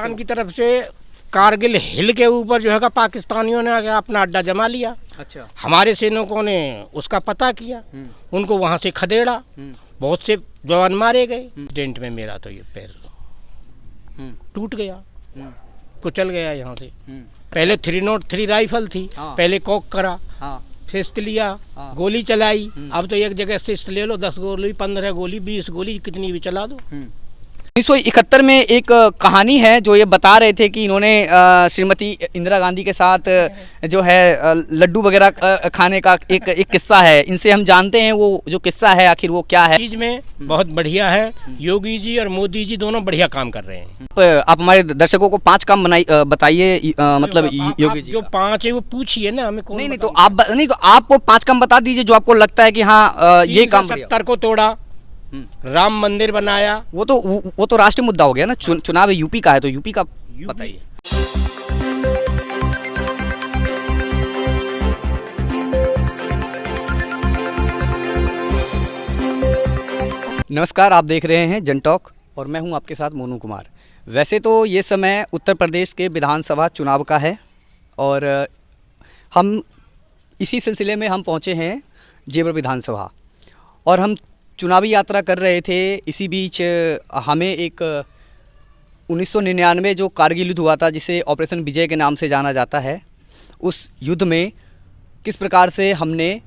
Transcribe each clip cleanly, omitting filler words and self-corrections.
पाकिस्तान की तरफ से कारगिल हिल के ऊपर जो है पाकिस्तानियों ने आके अपना अड्डा जमा लिया। अच्छा। हमारे सैनिकों ने उसका पता किया, उनको वहाँ से खदेड़ा, बहुत से जवान मारे गए। एक्सीडेंट में मेरा तो ये पैर टूट गया, कुचल गया यहाँ से। पहले 303 राइफल थी, पहले कॉक करा, शिस्त लिया, गोली चलाई। अब तो एक जगह शिस्त ले लो, 10 गोली, 15 गोली, 20 गोली, कितनी भी चला दो। 1971 में एक कहानी है जो ये बता रहे थे कि इन्होंने श्रीमती इंदिरा गांधी के साथ जो है लड्डू वगैरह खाने का एक किस्सा है। इनसे हम जानते हैं वो जो किस्सा है आखिर वो क्या है। चीज में बहुत बढ़िया है, योगी जी और मोदी जी दोनों बढ़िया काम कर रहे हैं। आप हमारे दर्शकों को 5 काम बताइए, मतलब योगी जी जो 5 है वो पूछिए ना हमें। नहीं तो आप 5 काम बता दीजिए जो आपको लगता है कि हाँ ये काम। 70 को तोड़ा, राम मंदिर बनाया। वो तो राष्ट्रीय मुद्दा हो गया ना। चुनाव यूपी का है तो यूपी का बताइए। नमस्कार, आप देख रहे हैं जनटॉक और मैं हूं आपके साथ मोनू कुमार। वैसे तो ये समय उत्तर प्रदेश के विधानसभा चुनाव का है और हम इसी सिलसिले में हम पहुंचे हैं जेवर विधानसभा और हम चुनावी यात्रा कर रहे थे। इसी बीच हमें एक 1999 जो कारगिल युद्ध हुआ था, जिसे ऑपरेशन विजय के नाम से जाना जाता है, उस युद्ध में किस प्रकार से हमने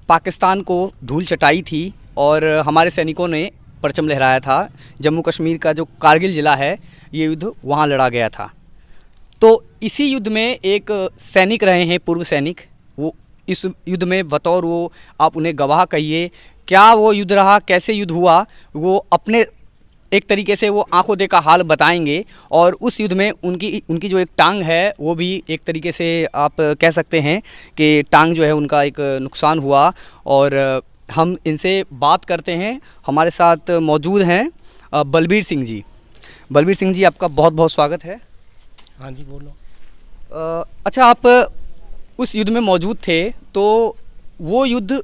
पाकिस्तान को धूल चटाई थी और हमारे सैनिकों ने परचम लहराया था। जम्मू कश्मीर का जो कारगिल ज़िला है, ये युद्ध वहाँ लड़ा गया था। तो इसी युद्ध में एक सैनिक रहे हैं, पूर्व सैनिक, वो इस युद्ध में बतौर वो आप उन्हें गवाह कहिए, क्या वो युद्ध रहा, कैसे युद्ध हुआ, वो अपने एक तरीके से वो आंखों देखा हाल बताएंगे। और उस युद्ध में उनकी जो एक टांग है वो भी एक तरीके से आप कह सकते हैं कि टांग जो है उनका एक नुकसान हुआ। और हम इनसे बात करते हैं। हमारे साथ मौजूद हैं बलबीर सिंह जी। बलबीर सिंह जी, आपका बहुत बहुत स्वागत है। हाँ जी, बोलो। अच्छा, आप उस युद्ध में मौजूद थे तो वो युद्ध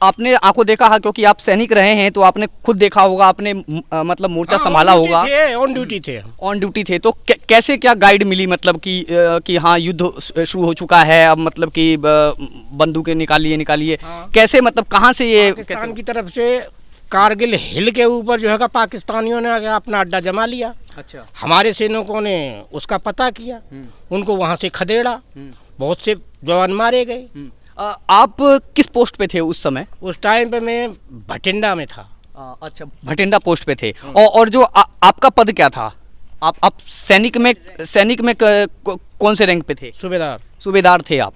आपने आंखों देखा है, क्योंकि आप सैनिक रहे हैं तो आपने खुद देखा होगा, आपने मतलब मोर्चा संभाला होगा। ऑन ड्यूटी थे। तो कैसे क्या गाइड मिली, मतलब कि हाँ युद्ध शुरू हो चुका है, अब मतलब कि बंदूकें निकालिए। हाँ। कैसे, मतलब कहाँ से ये पाकिस्तान की तरफ से कारगिल हिल के ऊपर जो है पाकिस्तानियों ने आके अपना अड्डा जमा लिया। अच्छा। हमारे सैनिकों ने उसका पता किया, उनको वहाँ से खदेड़ा, बहुत से जवान मारे गए। आप किस पोस्ट पे थे उस समय? उस टाइम पे मैं भटिंडा में था। अच्छा, भटिंडा पोस्ट पे थे। और जो आपका पद क्या था? आप सैनिक में कौन से रैंक पे थे? सूबेदार थे आप।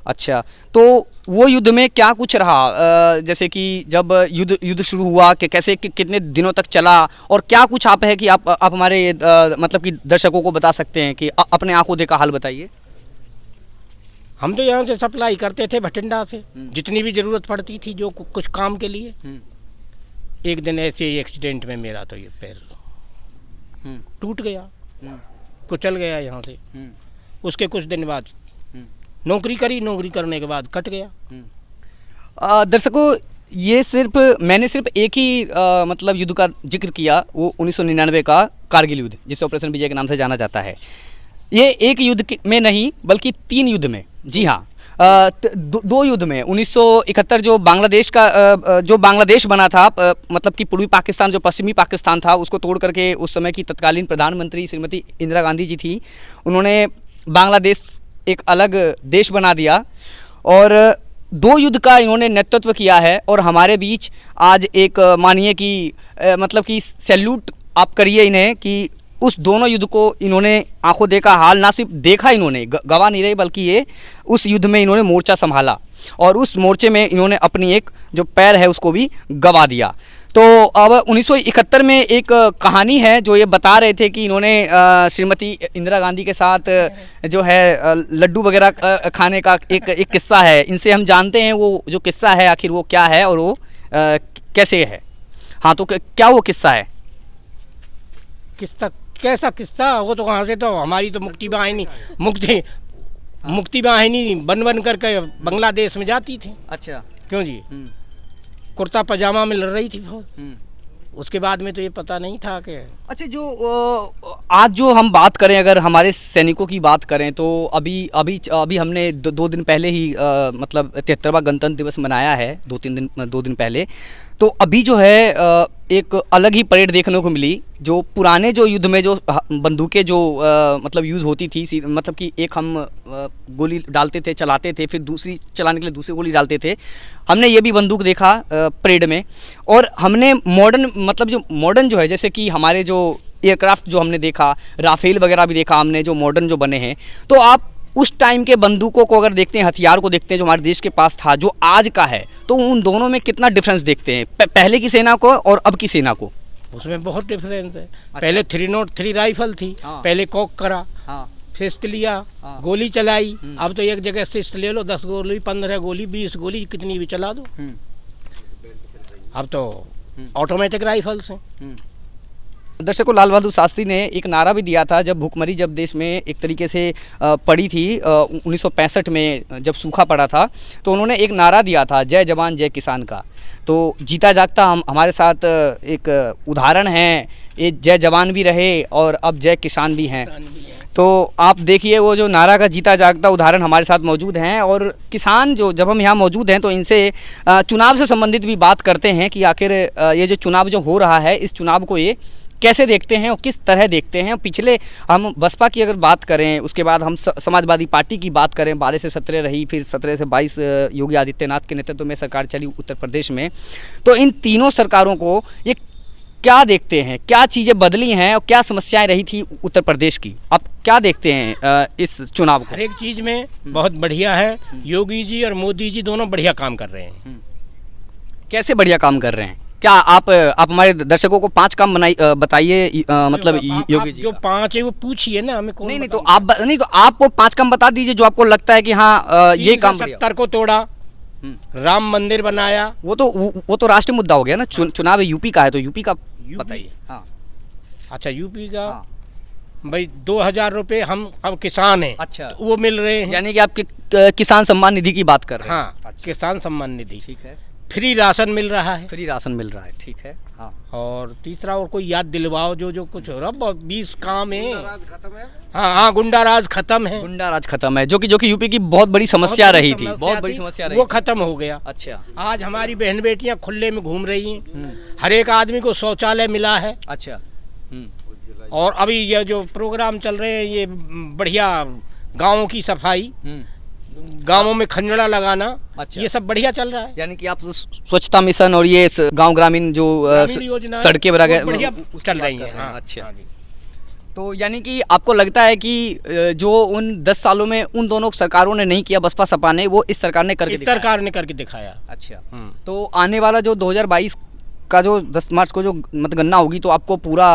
अच्छा, तो वो युद्ध में क्या कुछ रहा, जैसे कि जब युद्ध शुरू हुआ कि कैसे कितने दिनों तक चला, और क्या कुछ आप है कि आप हमारे मतलब कि दर्शकों को बता सकते हैं कि अपने आंखों देखा हाल बताइए। हम तो यहाँ से सप्लाई करते थे भटिंडा से, जितनी भी ज़रूरत पड़ती थी जो कुछ काम के लिए। एक दिन ऐसे ही एक्सीडेंट में मेरा तो ये पैर टूट गया, कुचल गया यहाँ से। उसके कुछ दिन बाद नौकरी करने के बाद कट गया। दर्शकों, मैंने सिर्फ एक ही मतलब युद्ध का जिक्र किया, वो 1999 का कारगिल युद्ध, जिसे ऑपरेशन विजय के नाम से जाना जाता है। ये एक युद्ध में नहीं बल्कि 3 युद्ध में, जी हाँ, 2 युद्ध में। 1971 जो बांग्लादेश बना था, मतलब कि पूर्वी पाकिस्तान जो पश्चिमी पाकिस्तान था उसको तोड़ करके उस समय की तत्कालीन प्रधानमंत्री श्रीमती इंदिरा गांधी जी थी, उन्होंने बांग्लादेश एक अलग देश बना दिया। और 2 युद्ध का इन्होंने नेतृत्व किया है। और हमारे बीच आज एक मानिए कि मतलब कि सैल्यूट आप करिए इन्हें कि उस दोनों युद्ध को इन्होंने आंखों देखा हाल, ना सिर्फ देखा इन्होंने, गवा नहीं रहे, बल्कि ये उस युद्ध में इन्होंने मोर्चा संभाला और उस मोर्चे में इन्होंने अपनी एक जो पैर है उसको भी गवा दिया। तो अब 1971 में एक कहानी है जो ये बता रहे थे कि इन्होंने श्रीमती इंदिरा गांधी के साथ जो है लड्डू वगैरह खाने का एक किस्सा है। इनसे हम जानते हैं वो जो किस्सा है आखिर वो क्या है और वो कैसे है। हाँ, तो क्या वो किस्सा है? कैसा किस्सा? वो तो कहाँ से, तो हमारी तो मुक्ति वाहिनी बन करके बांग्लादेश में जाती थी। अच्छा। क्यों जी? कुर्ता पजामा में लड़ रही थी बहुत। उसके बाद में तो ये पता नहीं था कि अच्छा, जो आज जो हम बात करें, अगर हमारे सैनिकों की बात करें तो अभी अभी अभी हमने दो दिन पहले ही मतलब 73वां गणतंत्र दिवस मनाया है, दो दिन पहले। तो अभी जो है एक अलग ही परेड देखने को मिली। जो पुराने जो युद्ध में जो बंदूकें जो मतलब यूज़ होती थी, मतलब कि एक हम गोली डालते थे, चलाते थे, फिर दूसरी चलाने के लिए दूसरी गोली डालते थे। हमने ये भी बंदूक देखा परेड में। और हमने मॉडर्न, मतलब जो मॉडर्न जो है, जैसे कि हमारे जो एयरक्राफ्ट जो हमने देखा, राफेल वगैरह भी देखा हमने, जो मॉडर्न जो बने हैं। तो आप उस टाइम के बंदूकों को अगर देखते हैं, हथियार को देखते हैं जो हमारे देश के पास था, जो आज का है, तो उन दोनों में कितना डिफरेंस देखते हैं, पहले की सेना को और अब की सेना को? उसमें बहुत डिफरेंस है। अच्छा। पहले 303 राइफल थी। हाँ। पहले कॉक करा। हाँ। शिस्त लिया। हाँ। गोली चलाई। अब तो एक जगह शिस्त ले लो, 10 गोली, 15 गोली, 20 गोली, कितनी भी चला दो। अब तो ऑटोमेटिक राइफल्स हैं। दर्शकों, लाल बहादुर शास्त्री ने एक नारा भी दिया था जब भूखमरी जब देश में एक तरीके से पड़ी थी 1965 में, जब सूखा पड़ा था, तो उन्होंने एक नारा दिया था, जय जवान जय किसान का। तो जीता जागता हमारे साथ एक उदाहरण है, ये जय जवान भी रहे और अब जय किसान भी हैं। तो आप देखिए, वो जो नारा का जीता जागता उदाहरण हमारे साथ मौजूद हैं। और किसान जो, जब हम यहाँ मौजूद हैं तो इनसे चुनाव से संबंधित भी बात करते हैं कि आखिर ये जो चुनाव जो हो रहा है, इस चुनाव को ये कैसे देखते हैं और किस तरह देखते हैं। पिछले हम बसपा की अगर बात करें, उसके बाद हम समाजवादी पार्टी की बात करें, 12 से 17 रही, फिर 17 से 22 योगी आदित्यनाथ के नेतृत्व में सरकार चली उत्तर प्रदेश में। तो इन तीनों सरकारों को ये क्या देखते हैं, क्या चीज़ें बदली हैं और क्या समस्याएं रही थी उत्तर प्रदेश की, आप क्या देखते हैं इस चुनाव को? हर एक चीज़ में बहुत बढ़िया है। योगी जी और मोदी जी दोनों बढ़िया काम कर रहे हैं। कैसे बढ़िया काम कर रहे हैं? क्या आप हमारे दर्शकों को 5 काम बताइए, मतलब योगी जी जो 5 है वो पूछिए ना हमें। नहीं तो आपको 5 काम बता दीजिए जो आपको लगता है कि हाँ ये काम। 70 को तोड़ा, राम मंदिर बनाया। वो तो राष्ट्रीय मुद्दा हो गया ना। चुनाव यूपी का है तो यूपी का बताइए। हाँ, अच्छा, यूपी का। हाँ। भाई 2000 रुपये हम अब किसान हैं। अच्छा, तो वो मिल रहे हैं। यानी कि आपके किसान सम्मान निधि की बात कर रहे हैं? हाँ। अच्छा। किसान सम्मान निधि, ठीक है। फ्री राशन मिल रहा है। फ्री राशन मिल रहा है, ठीक है। हाँ। और तीसरा और कोई याद दिलवाओ जो कुछ हो रहा, 20 काम है। हाँ, गुंडा राज खत्म है। गुंडा राज खत्म है, जो कि यूपी की बहुत बड़ी समस्या रही थी। बहुत बड़ी समस्या रही, वो खत्म हो गया। अच्छा, आज हमारी बहन बेटियां खुले में घूम रही हैं। हर एक आदमी को शौचालय मिला है। अच्छा। और अभी ये जो प्रोग्राम चल रहे हैं, ये बढ़िया गाँवों की सफाई, गांवों में खंजड़ा लगाना। अच्छा। ये सब बढ़िया चल रहा है। यानी कि आप स्वच्छता मिशन और ये गांव ग्रामीण जो सड़कें बढ़िया चल रही हैं। हाँ। अच्छा। तो यानी कि आपको लगता है कि जो उन 10 सालों में उन दोनों सरकारों ने नहीं किया, बसपा सपा ने, वो इस सरकार ने करके दिखाया। अच्छा। तो आने वाला जो 2022 का जो 10 मार्च को जो मतगणना होगी, तो आपको पूरा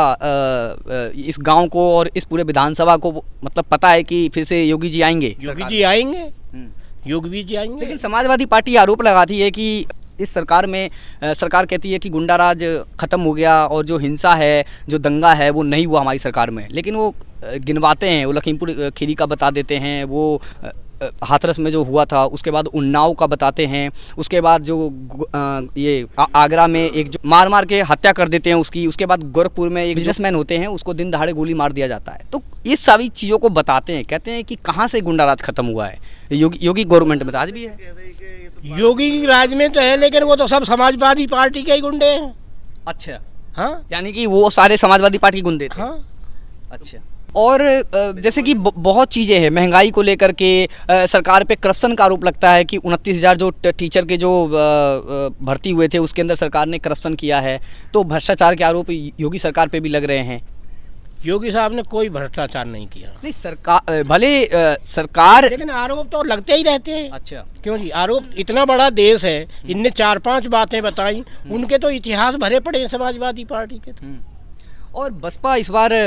इस गांव को और इस पूरे विधानसभा को मतलब पता है कि फिर से योगी जी आएंगे? योगी जी आएंगे। लेकिन समाजवादी पार्टी आरोप लगाती है कि इस सरकार में सरकार कहती है कि गुंडा राज खत्म हो गया और जो हिंसा है, जो दंगा है, वो नहीं हुआ हमारी सरकार में। लेकिन वो गिनवाते हैं, वो लखीमपुर खीरी का बताते देते हैं, वो हाथरस में जो हुआ था, उसके बाद उन्नाव का बताते हैं, उसके बाद जो ये आगरा में एक जो मार के हत्या कर देते हैं उसकी, उसके बाद गोरखपुर में एक बिजनेसमैन होते हैं, उसको दिन दहाड़े गोली मार दिया जाता है। तो ये सारी चीज़ों को बताते हैं, कहते हैं कि कहाँ से गुंडा राज खत्म हुआ है। योगी गवर्नमेंट में आज भी है, योगी राज में तो है, लेकिन वो तो सब समाजवादी पार्टी के ही गुंडे हैं। अच्छा। हाँ, यानी कि वो सारे समाजवादी पार्टी के गुंडे थे। हाँ। अच्छा। और जैसे कि बहुत चीज़ें हैं, महंगाई को लेकर के सरकार पे करप्शन का आरोप लगता है कि 29,000 जो टीचर के जो भर्ती हुए थे, उसके अंदर सरकार ने करप्शन किया है। तो भ्रष्टाचार के आरोप योगी सरकार पे भी लग रहे हैं। योगी साहब ने कोई भ्रष्टाचार नहीं किया। नहीं, सरकार भले सरकार, लेकिन आरोप तो लगते ही रहते हैं। अच्छा। क्यों जी? आरोप, इतना बड़ा देश है, इनने 4-5 बातें बताई, उनके तो इतिहास भरे पड़े हैं समाजवादी पार्टी के। और बसपा इस बार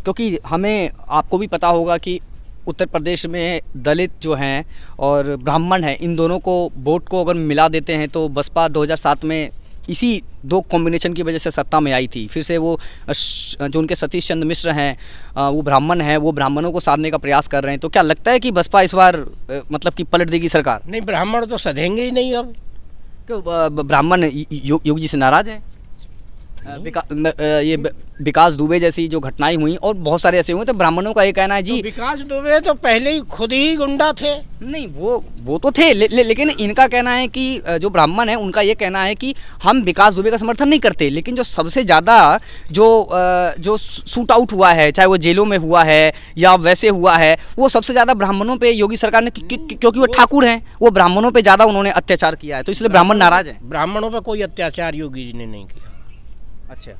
क्योंकि हमें, आपको भी पता होगा कि उत्तर प्रदेश में दलित जो हैं और ब्राह्मण हैं, इन दोनों को वोट को अगर मिला देते हैं तो बसपा 2007 में इसी 2 कॉम्बिनेशन की वजह से सत्ता में आई थी। फिर से वो जो उनके सतीश चंद्र मिश्र हैं, वो ब्राह्मण हैं, वो ब्राह्मणों को साधने का प्रयास कर रहे हैं। तो क्या लगता है कि बसपा इस बार मतलब कि पलट देगी सरकार? नहीं, ब्राह्मण तो सधेंगे ही नहीं। अब क्यों? ब्राह्मण योगी जी से नाराज़ हैं? विकास दुबे जैसी जो घटनाएं हुई और बहुत सारे ऐसे हुए, तो ब्राह्मणों का ये कहना है जी, तो विकास दुबे तो पहले ही खुद ही गुंडा थे। नहीं वो तो थे, लेकिन इनका कहना है कि जो ब्राह्मण है उनका ये कहना है कि हम विकास दुबे का समर्थन नहीं करते, लेकिन जो सबसे ज़्यादा जो शूट आउट हुआ है, चाहे वो जेलों में हुआ है या वैसे हुआ है, वो सबसे ज़्यादा ब्राह्मणों पे योगी सरकार ने, क्योंकि वो ठाकुर हैं, वो ब्राह्मणों पे ज़्यादा उन्होंने अत्याचार किया है, तो इसलिए ब्राह्मण नाराज हैं। ब्राह्मणों पे कोई अत्याचार योगी जी ने नहीं किया। अच्छा,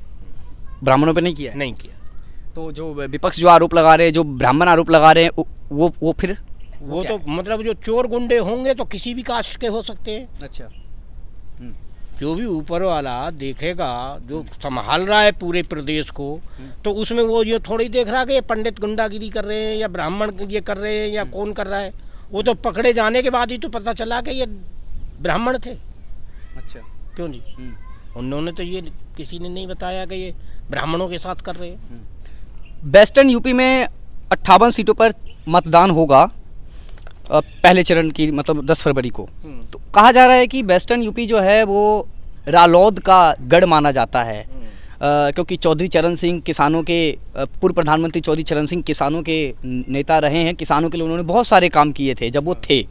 ब्राह्मणों पे नहीं किया? नहीं किया। तो जो विपक्ष जो आरोप लगा रहे हैं, जो ब्राह्मण आरोप लगा रहे हैं, वो फिर वो तो मतलब जो चोर गुंडे होंगे तो किसी भी कास्ट के हो सकते हैं। अच्छा, जो भी ऊपर वाला देखेगा, जो संभाल रहा है पूरे प्रदेश को, तो उसमें वो ये थोड़ी देख रहा है कि ये पंडित गुंडागिरी कर रहे हैं या ब्राह्मण ये कर रहे हैं या कौन कर रहा है। वो तो पकड़े जाने के बाद ही तो पता चला कि ये ब्राह्मण थे। अच्छा, क्यों जी? उन्होंने तो ये किसी ने नहीं बताया कि ये ब्राह्मणों के साथ कर रहे हैं। वेस्टर्न यूपी में 58 सीटों पर मतदान होगा पहले चरण की, मतलब 10 फरवरी को। तो कहा जा रहा है कि वेस्टर्न यूपी जो है वो रालोद का गढ़ माना जाता है, क्योंकि चौधरी चरण सिंह किसानों के, पूर्व प्रधानमंत्री चौधरी चरण सिंह किसानों के नेता रहे हैं। किसानों के लिए उन्होंने बहुत सारे काम किए थे जब वो थे।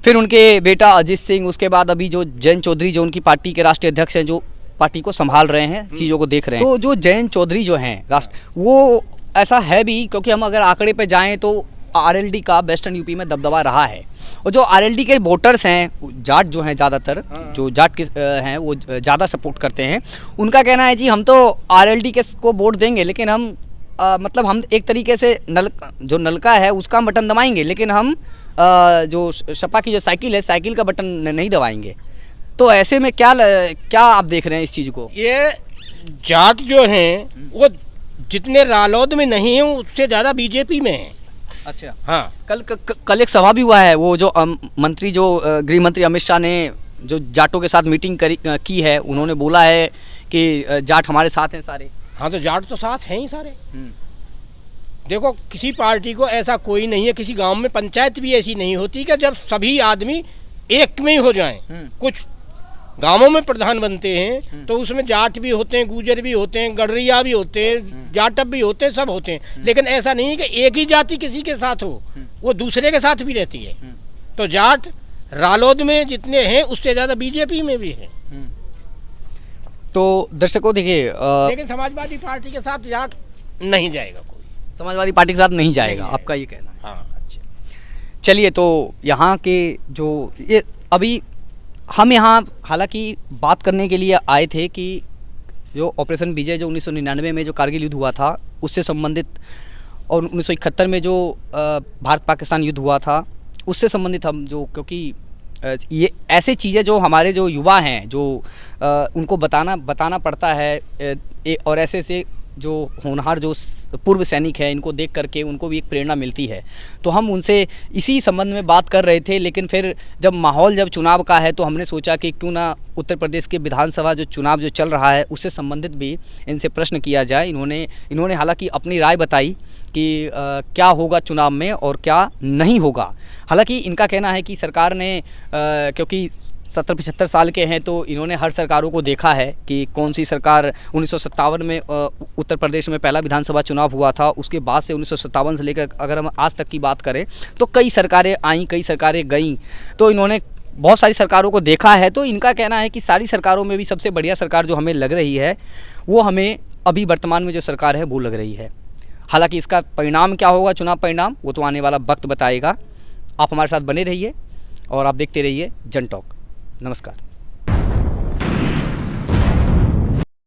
फिर उनके बेटा अजीत सिंह, उसके बाद अभी जो जयंत चौधरी जो उनकी पार्टी के राष्ट्रीय अध्यक्ष हैं, जो पार्टी को संभाल रहे हैं, चीज़ों को देख रहे हैं। तो जो जयंत चौधरी जो हैं वो ऐसा है भी, क्योंकि हम अगर आंकड़े पे जाएं तो आरएलडी का वेस्टर्न यूपी में दबदबा रहा है। और जो आरएलडी के वोटर्स हैं, जाट जो हैं, ज़्यादातर जो जाट के हैं वो ज़्यादा सपोर्ट करते हैं। उनका कहना है जी हम तो आरएलडी के को वोट देंगे, लेकिन हम मतलब हम एक तरीके से जो नलका है उसका बटन दबाएंगे, लेकिन हम जो सपा की जो साइकिल है, साइकिल का बटन नहीं दबाएंगे। तो ऐसे में क्या आप देख रहे हैं इस चीज़ को? ये जाट जो हैं वो जितने रालोद में नहीं है उससे ज़्यादा बीजेपी में है। अच्छा, हाँ। कल एक सभा भी हुआ है, वो जो मंत्री जो गृह मंत्री अमित शाह ने जो जाटों के साथ मीटिंग की है, उन्होंने बोला है कि जाट हमारे साथ हैं सारे। हाँ, तो जाट तो साथ हैं ही सारे। देखो, किसी पार्टी को ऐसा कोई नहीं है, किसी गांव में पंचायत भी ऐसी नहीं होती कि जब सभी आदमी एक में ही हो जाएं। कुछ गांवों में प्रधान बनते हैं तो उसमें जाट भी होते हैं, गुजर भी होते हैं, गडरिया भी होते हैं, जाटब भी होते हैं, सब होते हैं। लेकिन ऐसा नहीं है कि एक ही जाति किसी के साथ हो, वो दूसरे के साथ भी रहती है। तो जाट रालोद में जितने हैं उससे ज़्यादा बीजेपी में भी है। तो दर्शकों देखिए, लेकिन समाजवादी पार्टी के साथ जाट नहीं जाएगा, कोई समाजवादी पार्टी के साथ नहीं जाएगा, आपका ये कहना है? हाँ। अच्छा, चलिए, तो यहाँ के जो ये अभी हम यहाँ हालांकि बात करने के लिए आए थे कि जो ऑपरेशन विजय जो 1999 में जो कारगिल युद्ध हुआ था उससे संबंधित, और 1971 में जो भारत पाकिस्तान युद्ध हुआ था उससे संबंधित हम जो, क्योंकि ये ऐसे चीज़ें जो हमारे जो युवा हैं जो उनको बताना पड़ता है, और ऐसे जो होनहार जो पूर्व सैनिक हैं, इनको देख करके उनको भी एक प्रेरणा मिलती है। तो हम उनसे इसी संबंध में बात कर रहे थे, लेकिन फिर जब चुनाव का है तो हमने सोचा कि क्यों ना उत्तर प्रदेश के विधानसभा जो चुनाव जो चल रहा है उससे संबंधित भी इनसे प्रश्न किया जाए। इन्होंने हालांकि अपनी राय बताई कि क्या होगा चुनाव में और क्या नहीं होगा। हालांकि इनका कहना है कि सरकार ने क्योंकि 70-75 साल के हैं तो इन्होंने हर सरकारों को देखा है कि कौन सी सरकार 1957 में उत्तर प्रदेश में पहला विधानसभा चुनाव हुआ था, उसके बाद से 1957 से लेकर अगर हम आज तक की बात करें तो कई सरकारें आईं, कई सरकारें गईं, तो इन्होंने बहुत सारी सरकारों को देखा है। तो इनका कहना है कि सारी सरकारों में भी सबसे बढ़िया सरकार जो हमें लग रही है वो हमें अभी वर्तमान में जो सरकार है वो लग रही है। हालांकि इसका परिणाम क्या होगा, चुनाव परिणाम, वो तो आने वाला वक्त बताएगा। आप हमारे साथ बने रहिए और आप देखते रहिए जन टॉक। नमस्कार।